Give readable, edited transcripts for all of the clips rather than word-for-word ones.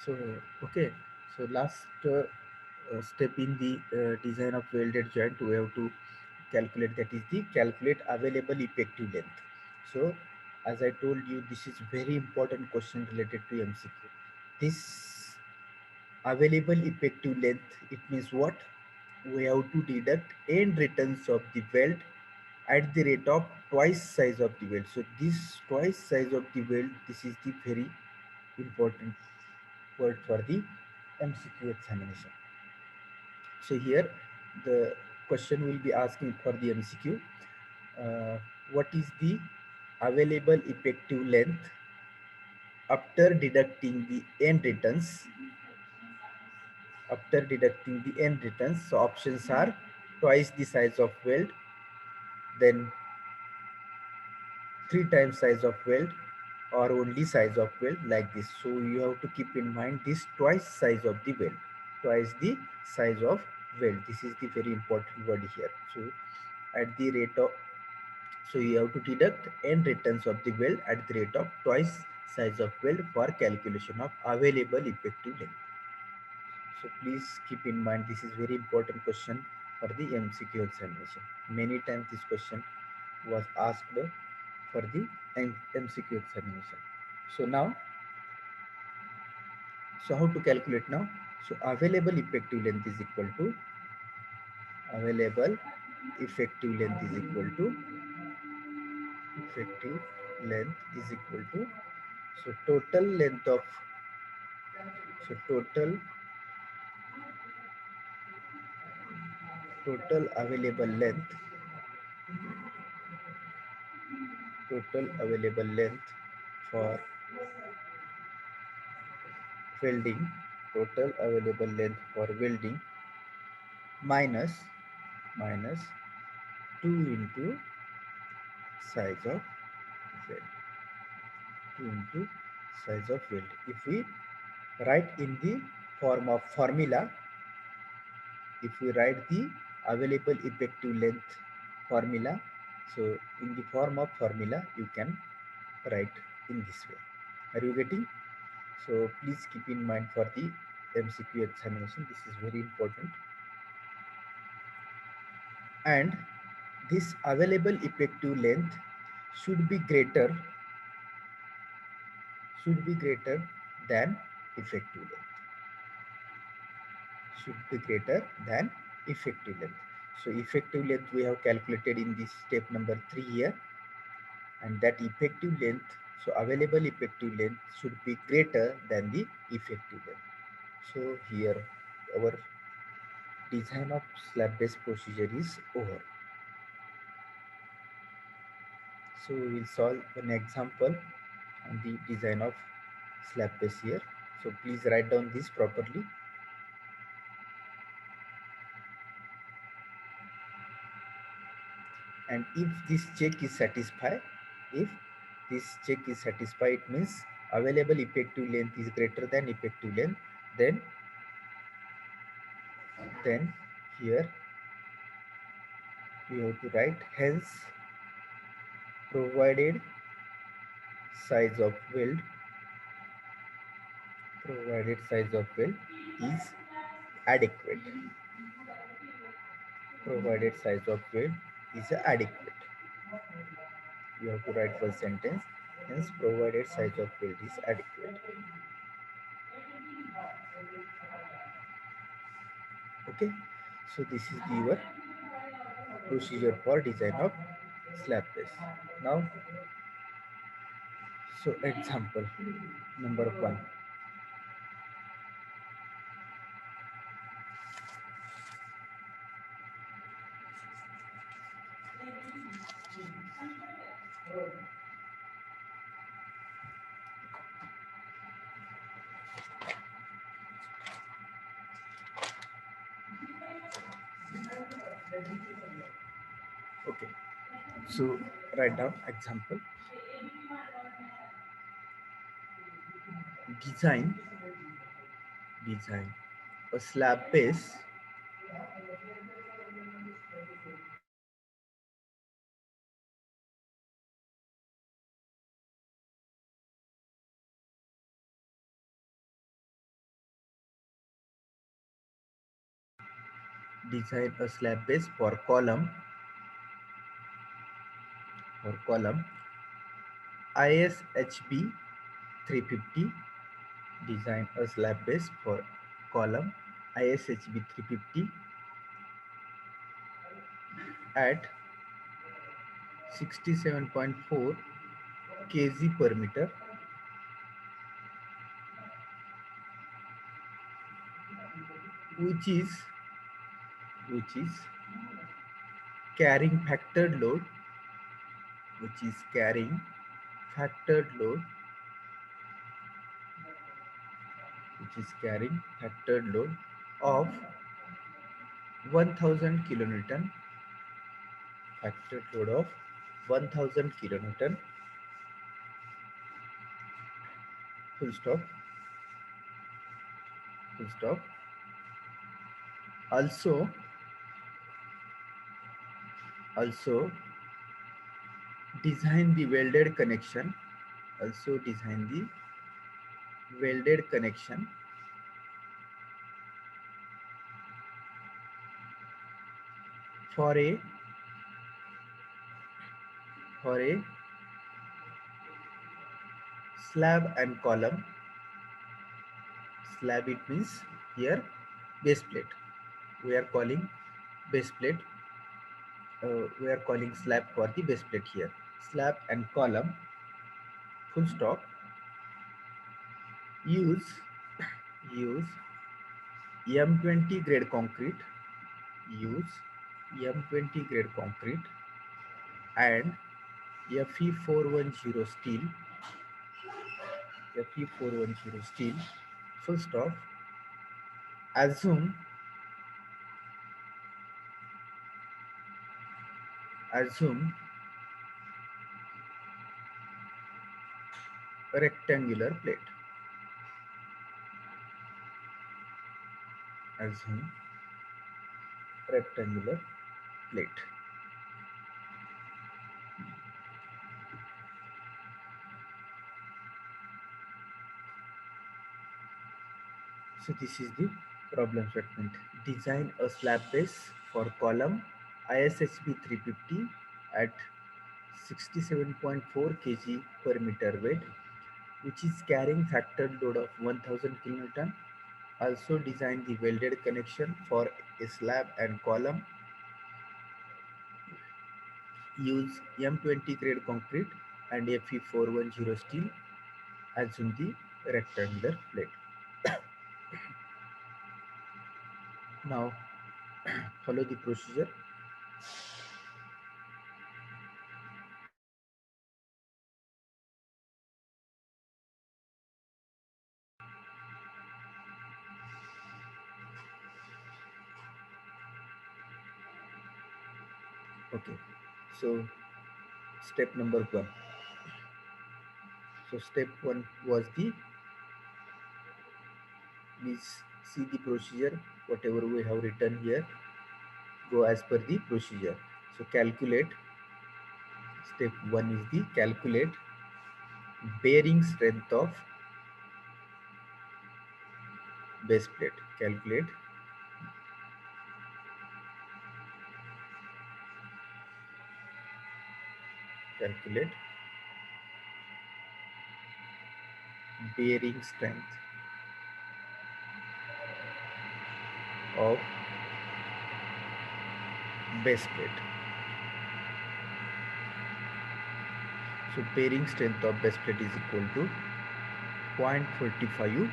So, okay. So last step in the design of welded joint, we have to calculate, that is the calculate available effective length. So as I told you, this is very important question related to MCQ. This available effective length, it means what? We have to deduct end returns of the weld at the rate of twice size of the weld. So this twice size of the weld, this is the very important word for the MCQ examination. So here the question will be asking for the MCQ. Uh, what is the available effective length after deducting the end returns? After deducting the end returns, so options are twice the size of weld, then three times size of weld, or only size of weld, like this. So you have to keep in mind this twice size of the weld, twice the size of weld. This is the very important word here. So at the rate of, so you have to deduct end returns of the weld at the rate of twice size of weld for calculation of available effective length. So please keep in mind, this is very important question for the MCQ examination. Many times this question was asked for the MCQ examination. So now, so how to calculate now? So available effective length is equal to, available effective length is equal to, effective length is equal to, so total length of, so total available length, total available length for welding, total available length for welding minus, minus 2 into size of weld, 2 into size of weld. If we write in the form of formula, if we write the available effective length formula, so in the form of formula you can write in this way. Are you getting? So please keep in mind for the MCQ examination, this is very important. And this available effective length should be greater, should be greater than effective length, should be greater than effective length. So effective length we have calculated in this step number 3 here, and that effective length, so available effective length should be greater than the effective length. So here our design of slab based procedure is over. So we will solve an example on the design of slab base here. So please write down this properly. And if this check is satisfied, if this check is satisfied, it means available effective length is greater than effective length, then here we have to write hence provided size of weld, provided size of weld is adequate, provided size of weld is adequate. You have to write first sentence, hence provided size of weld is adequate. Okay, so this is the your procedure for design of slab base. Now, so example number 1. Okay, so write down example. Design, design a slab base design a slab base for column ISHB 350. Design a slab base for column ISHB 350 at 67.4 kg per meter, which is carrying factored load, which is carrying factored load, which is carrying factored load of 1000 kilonewton, factored load of 1000 kilonewton, full stop, full stop. Also design the welded connection, also design the welded connection for a slab and column. Slab, it means here base plate. We are calling base plate. We are calling slab for the base plate here. Slab and column, full stop. Use use M20 grade concrete. Use M20 grade concrete and Fe410 steel. Fe410 steel. Full stop. Assume a rectangular plate. Assume rectangular plate. So this is the problem statement. Design a slab base for column ISHB 350 at 67.4 kg per meter weight, which is carrying factored load of 1000 kN. Also design the welded connection for a slab and column. Use M20 grade concrete and Fe410 steel. Assume the rectangular plate. Now follow the procedure. Okay, so step number 1. So step 1 was the, please see the procedure, whatever we have written here, go as per the procedure. So calculate, step 1 is the calculate bearing strength of base plate. Calculate bearing strength of base plate. So bearing strength of base plate is equal to 0.45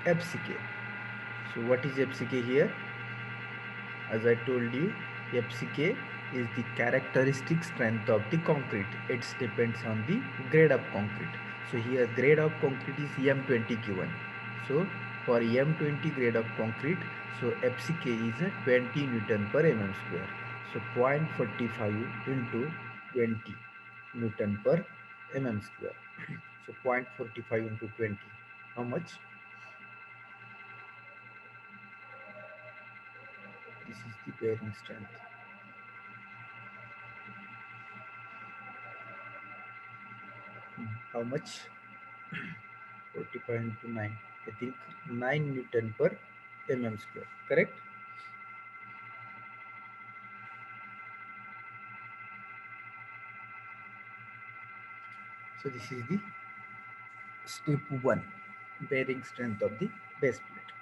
FCK. So what is FCK here? As I told you, FCK is the characteristic strength of the concrete. It depends on the grade of concrete. So here grade of concrete is M20 given. So for M20 grade of concrete, so FCK is 20 Newton per mm square. So 0.45 into 20 Newton per mm square. So 0.45 into 20. How much? This is the bearing strength. How much? 45 into 9. I think 9 Newton per mm square. Correct? So this is the step 1, bearing strength of the base plate.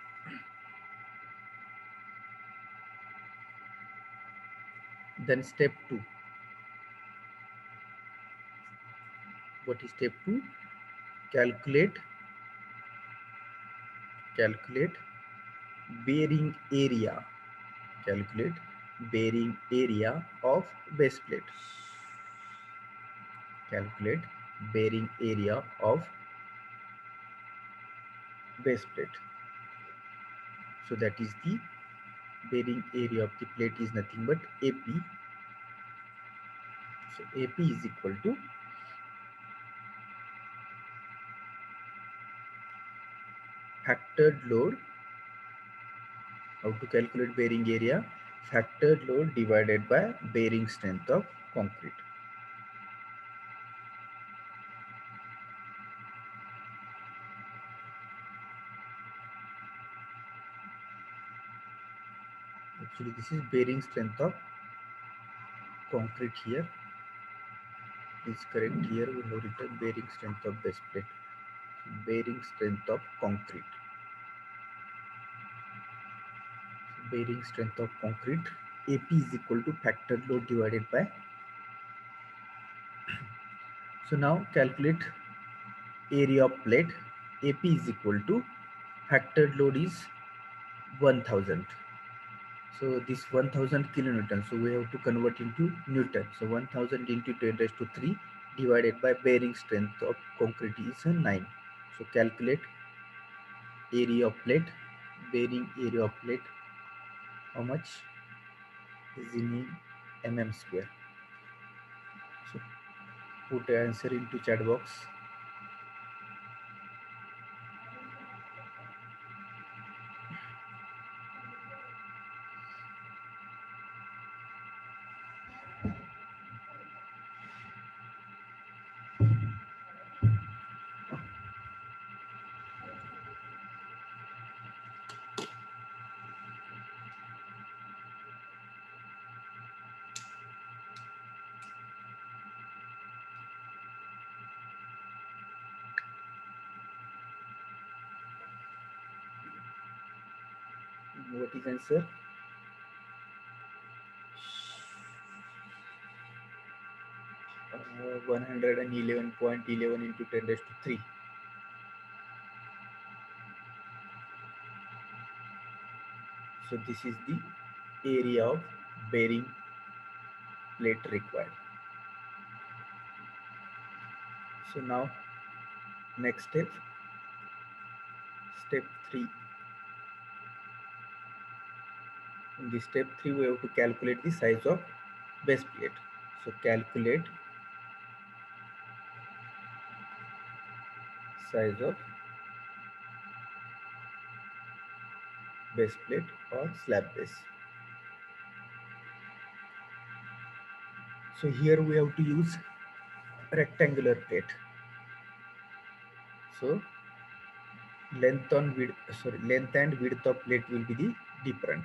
Then step 2. What is step 2? Calculate bearing area. Calculate bearing area of base plate. Calculate bearing area of base plate. So that is the bearing area of the plate is nothing but AP. So AP is equal to factored load. How to calculate bearing area? Factored load divided by bearing strength of concrete. Actually, this is bearing strength of concrete here. Is correct. Here we have written bearing strength of base plate. Bearing strength of concrete. Bearing strength of concrete. AP is equal to factored load divided by. So now calculate area of plate. AP is equal to factored load is 1000. So this 1000 kilonewton. So we have to convert into Newton. So 1000 into 10 raised to 3 divided by bearing strength of concrete is 9. So calculate area of plate. Bearing area of plate. How much is in mm square? So put the answer into chat box. What is answer? 111.11 into 10 raised to 3. So this is the area of bearing plate required. So now next step 3. In this step 3 we have to calculate the size of base plate. So calculate size of base plate or slab base. So here we have to use rectangular plate. So length and width of plate will be the different.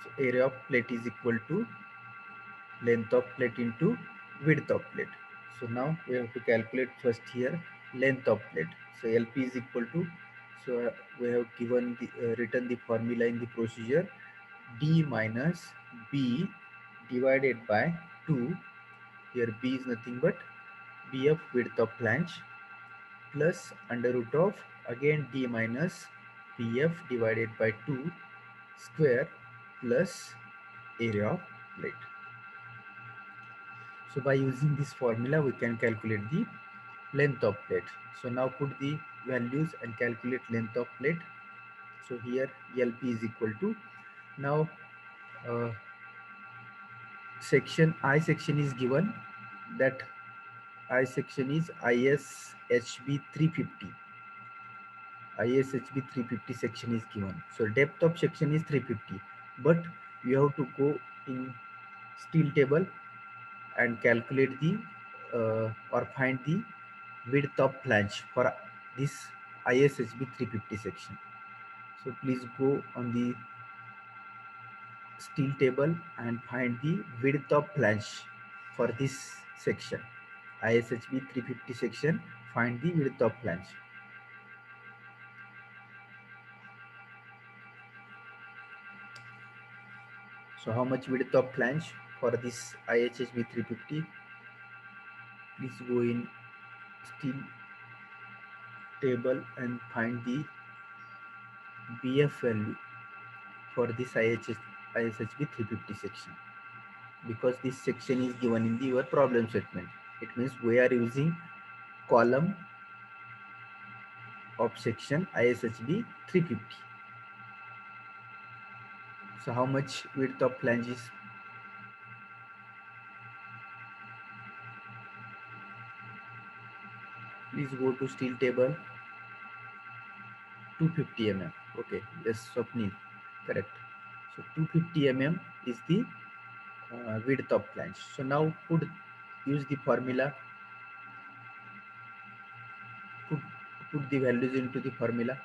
So area of plate is equal to length of plate into width of plate. So now we have to calculate first here length of plate. So LP is equal to, so we have given the written the formula in the procedure, D minus B divided by 2. Here B is nothing but BF width of flange plus under root of again D minus BF divided by 2 square plus area of plate. So by using this formula we can calculate the length of plate. So now put the values and calculate length of plate. So here LP is equal to, now uh, I section is given, that I section is ISHB 350. ISHB 350 section is given. So depth of section is 350, but you have to go in steel table and calculate the or find the width of flange for this ISHB 350 section. So please go on the steel table and find the width of flange for this section. ISHB 350 section, find the width of flange. So how much width of flange for this IHHB 350? Please go in steel table and find the BF value for this ISHB 350 section, because this section is given in the your problem statement. It means we are using column of section ISHB 350. So how much width of flange is? Please go to steel table. 250 mm. Okay, yes, Swapnil, correct. So 250 mm is the width of flange. So now use the formula, put, put the values into the formula.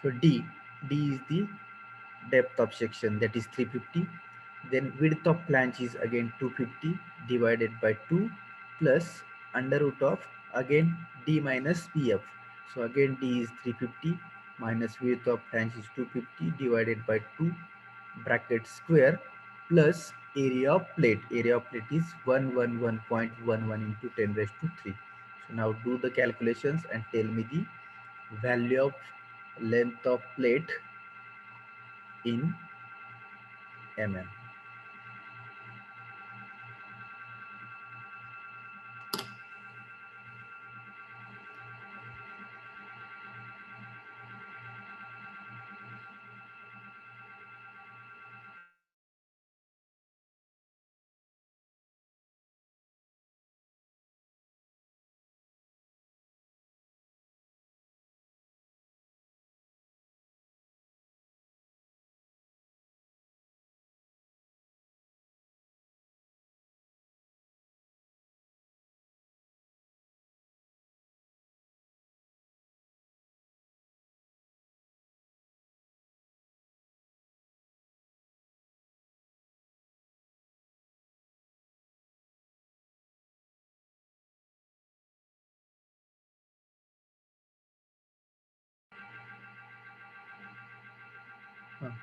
So D is the depth of section, that is 350. Then width of flange is again 250 divided by 2 plus under root of again D minus PF. So again D is 350 minus width of flange is 250 divided by 2 bracket square plus area of plate. Area of plate is 111.11 into 10 raised to 3. So now do the calculations and tell me the value of length of plate in mm.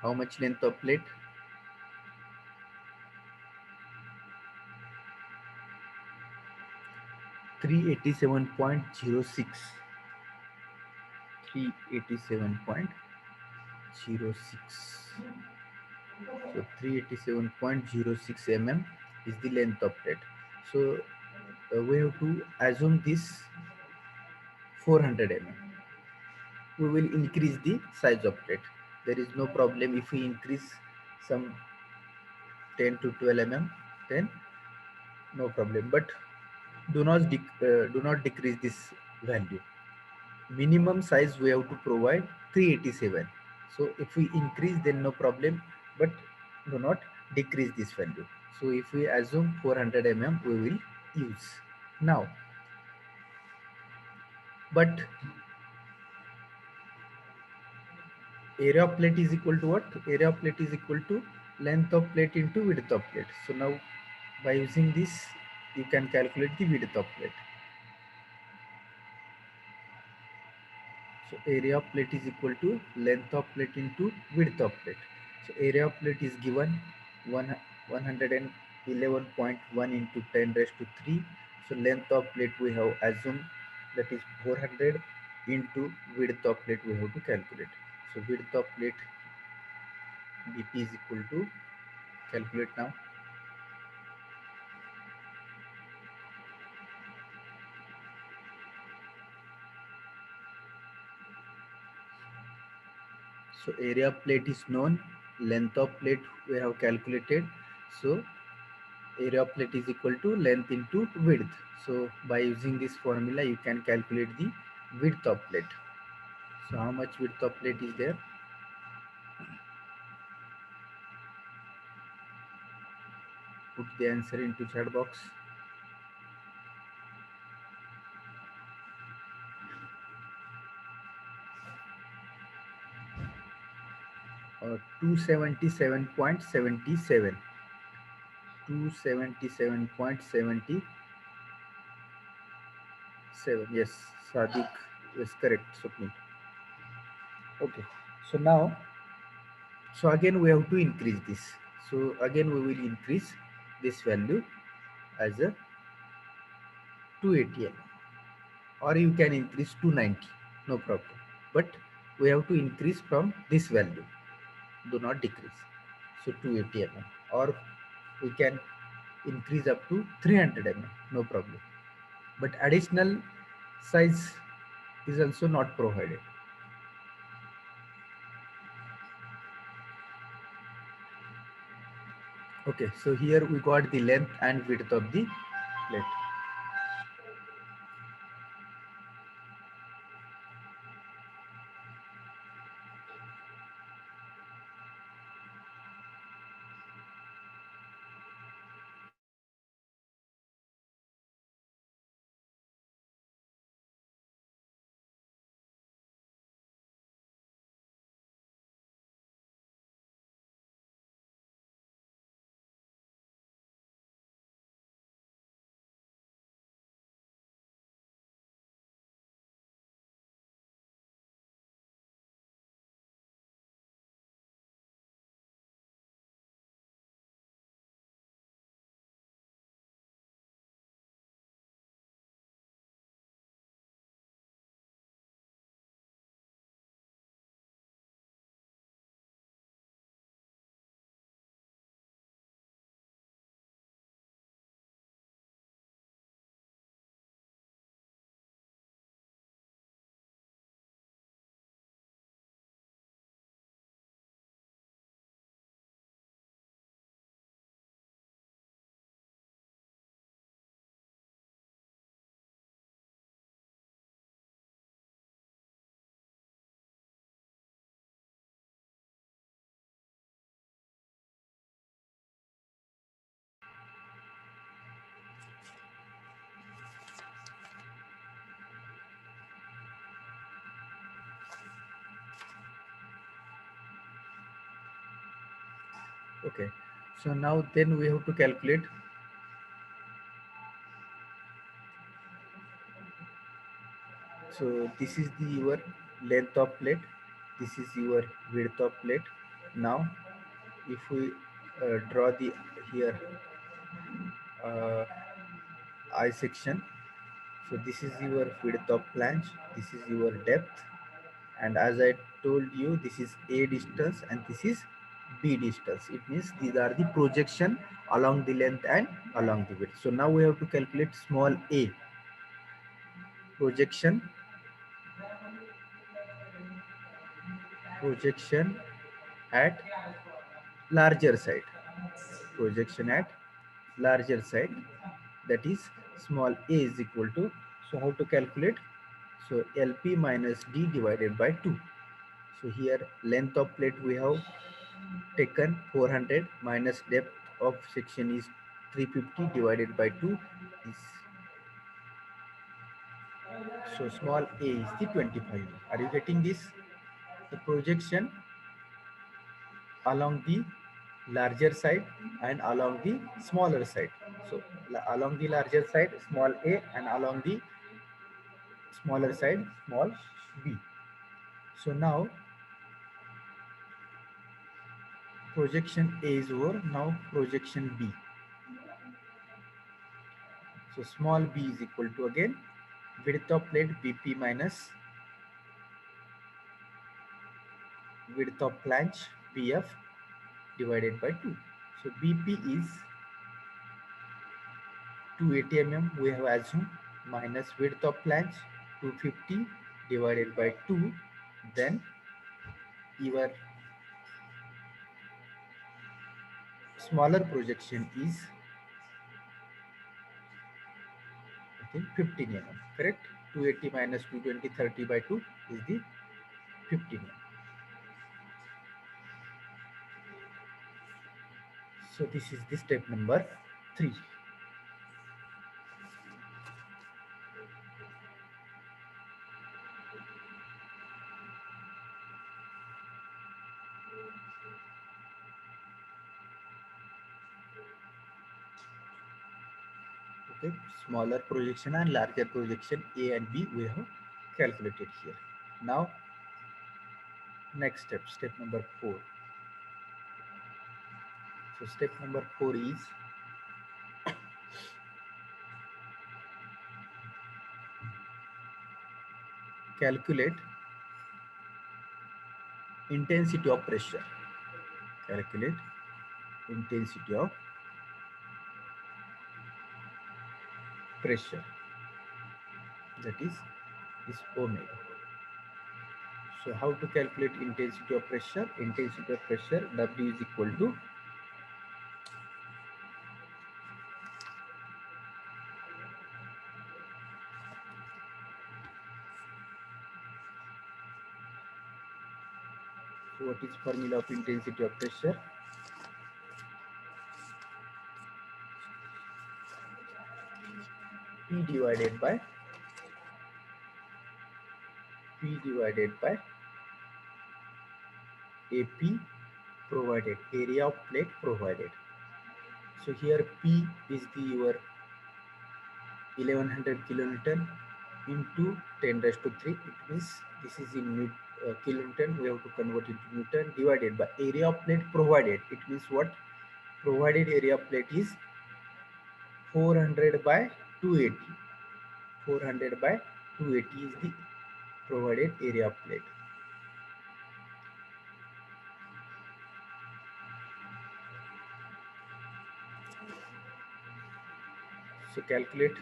How much length of plate? 387.06. 387.06. So 387.06 mm is the length of plate. So we have to assume this 400 mm. We will increase the size of plate. There is no problem if we increase some 10 to 12 mm, then no problem. But do not decrease this value. Minimum size we have to provide 387. So if we increase, then no problem, but do not decrease this value. So if we assume 400 mm, we will use now. But area of plate is equal to what? Area of plate is equal to length of plate into width of plate. So now by using this, you can calculate the width of plate. So area of plate is equal to length of plate into width of plate. So area of plate is given 111.1 into 10 raised to 3. So length of plate we have assumed, that is 400 into width of plate we have to calculate. So width of plate BP is equal to, calculate now. So area of plate is known, length of plate we have calculated. So area of plate is equal to length into width. So by using this formula, you can calculate the width of plate. So how much width of plate is there? Put the answer into chat box. Or 277.77. 277.77. Yes, Sadiq is correct, Swapnil. Okay. So now, so again we have to increase this. So again we will increase this value as a 280 or you can increase 290, no problem. But we have to increase from this value, do not decrease. So 280 or we can increase up to 300 no problem. But additional size is also not provided. Okay, so here we got the length and width of the plate. Okay, so now then we have to calculate. So this is the your length of plate, this is your width of plate. Now if we draw the here uh, eye section, so this is your width of flange, this is your depth, and as I told you, this is A distance and this is B distance. It means these are the projection along the length and along the width. So now we have to calculate small a projection, projection at larger side, projection at larger side, that is small a is equal to, so how to calculate, so LP minus D divided by 2. So here length of plate we have taken 400 minus depth of section is 350 divided by 2 is, so small a is the 25. Are you getting this? The projection along the larger side and along the smaller side. So along the larger side small a and along the smaller side small b. So now projection A is over. Now projection B. So small b is equal to again width of plate BP minus width of flange BF divided by 2. So BP is 280 mm we have assumed, minus width of flange 250 divided by 2. Then your smaller projection is, I think, 15 mm, correct? 280 minus 220 30 by 2 is the 15 mm. So this is the step number 3. Okay, smaller projection and larger projection A and B we have calculated here. Now next step, step number 4. So step number 4 is calculate intensity of pressure. Calculate intensity of pressure, that is omega. So how to calculate intensity of pressure? Intensity of pressure, W is equal to so what is formula of intensity of pressure? P divided by AP provided, area of plate provided. So here P is the your 1100 kilonewton into 10 raised to 3. It means this is in kilonewton. We have to convert into Newton, divided by area of plate provided. It means what? Provided area of plate is 400 by 280. 400 by 280 is the provided area of plate. So calculate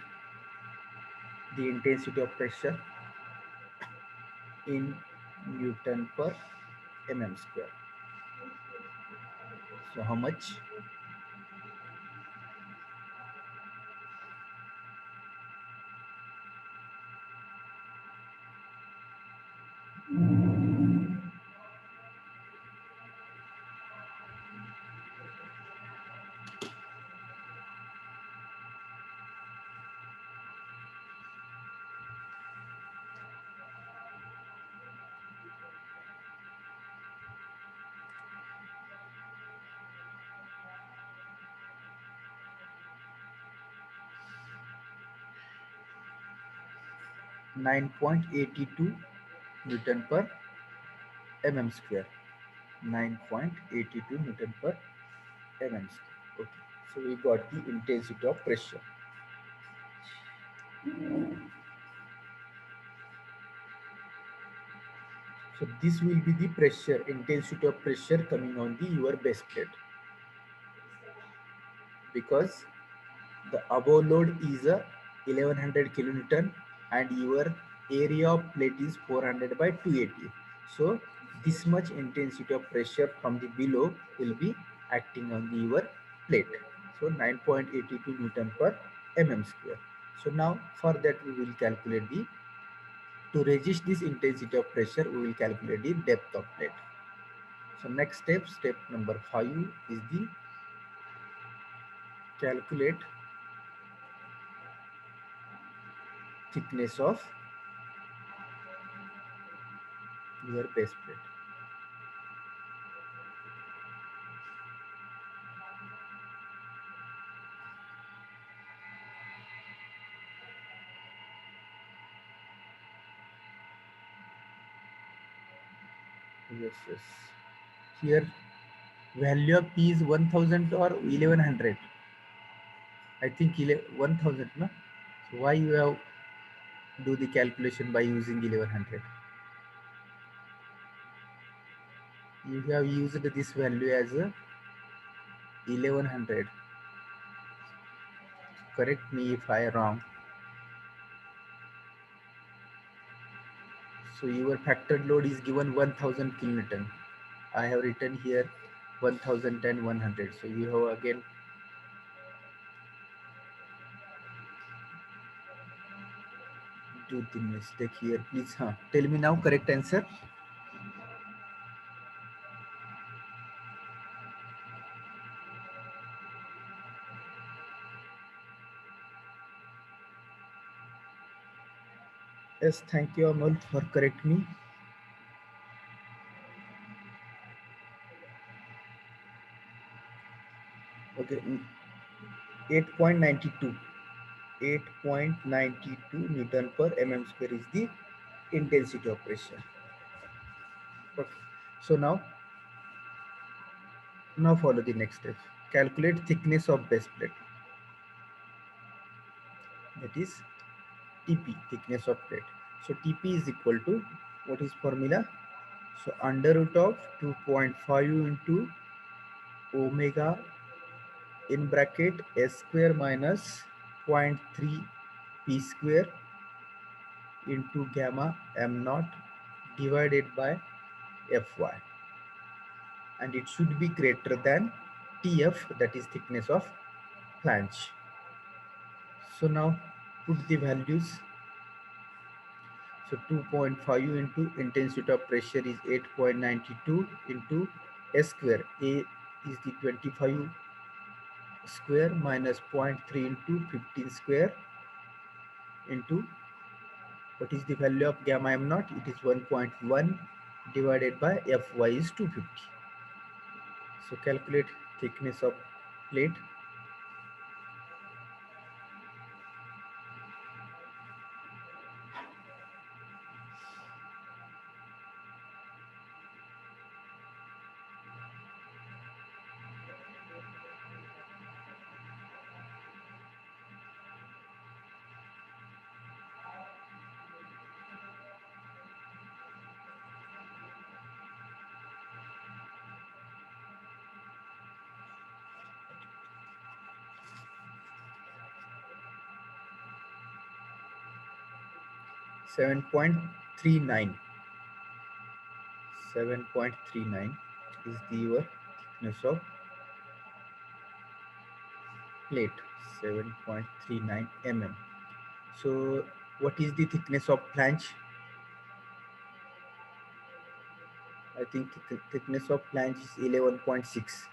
the intensity of pressure in Newton per mm square. So how much? 9.82 Newton per mm square. 9.82 Newton per mm square. Okay, so we got the intensity of pressure. So this will be the pressure, intensity of pressure coming on the your base plate, because the above load is a 1100 kilonewton and your area of plate is 400 by 280. So this much intensity of pressure from the below will be acting on the your plate. So 9.82 Newton per mm square. So now for that we will calculate the, to resist this intensity of pressure we will calculate the depth of plate. So next step, step number 5 is the calculate thickness of your base plate. Yes, yes. Here value of P is 1000 or 1100. I think 1000, no? So why you have do the calculation by using 1100? You have used this value as a 1100. Correct me if I am wrong. So your factored load is given 1000 kilonewton. I have written here 1010 100. So you have again do the mistake here. Please, tell me now correct answer. Yes, thank you Amol for correct me. Okay, 8.92. 8.92 Newton per mm square is the intensity of pressure. Okay. So now follow the next step. Calculate thickness of base plate. That is TP, thickness of plate. So TP is equal to, what is formula? So under root of 2.5 into omega in bracket s square minus 0.3 p square into gamma m naught divided by fy, and it should be greater than tf, that is thickness of flange. So now put the values. So 2.5 into intensity of pressure is 8.92 into s square. A is the 25 square minus 0.3 into 15 square into, what is the value of gamma m naught? It is 1.1 divided by fy is 250. So calculate thickness of plate. 7.39. 7.39 is the your thickness of plate. 7.39 mm. So what is the thickness of flange? I think thickness of flange is 11.6.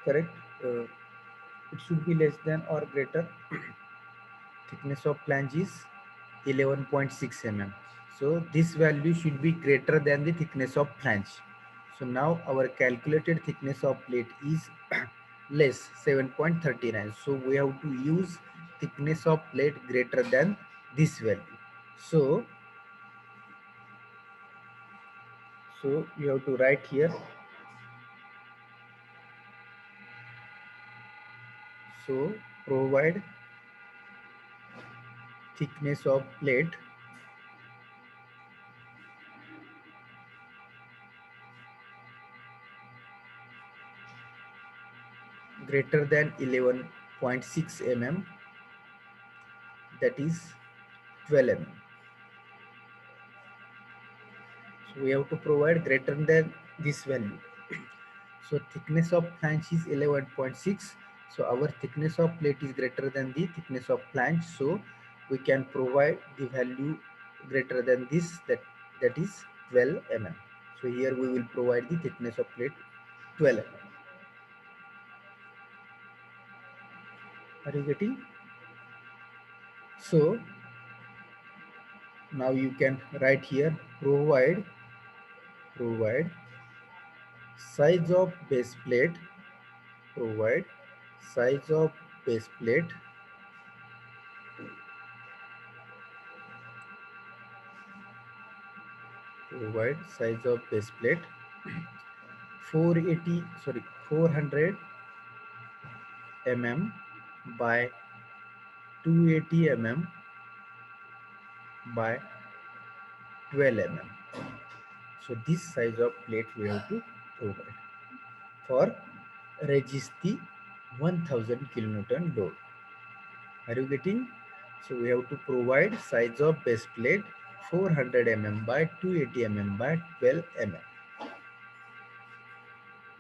Correct? It should be less than or greater. Thickness of flange is 11.6 mm. So this value should be greater than the thickness of flange. So now our calculated thickness of plate is less, 7.39. So we have to use thickness of plate greater than this value. So you have to write here. So provide thickness of plate greater than 11.6 mm, that is 12 mm. So we have to provide greater than this value. So thickness of flange is 11.6. So our thickness of plate is greater than the thickness of flange. So we can provide the value greater than this, that is 12 mm. So here we will provide the thickness of plate 12 mm. Are you getting? So now you can write here, provide size of base plate, provide size of base plate provide size of base plate 480, sorry, 400 mm by 280 mm by 12 mm. So this size of plate we have to provide for resist the 1000 kilonewton load. Are you getting? So we have to provide size of base plate 400 mm by 280 mm by 12 mm.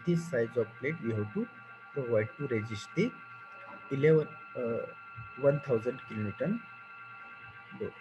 This size of plate we have to provide to resist the 1000 kilonewton load.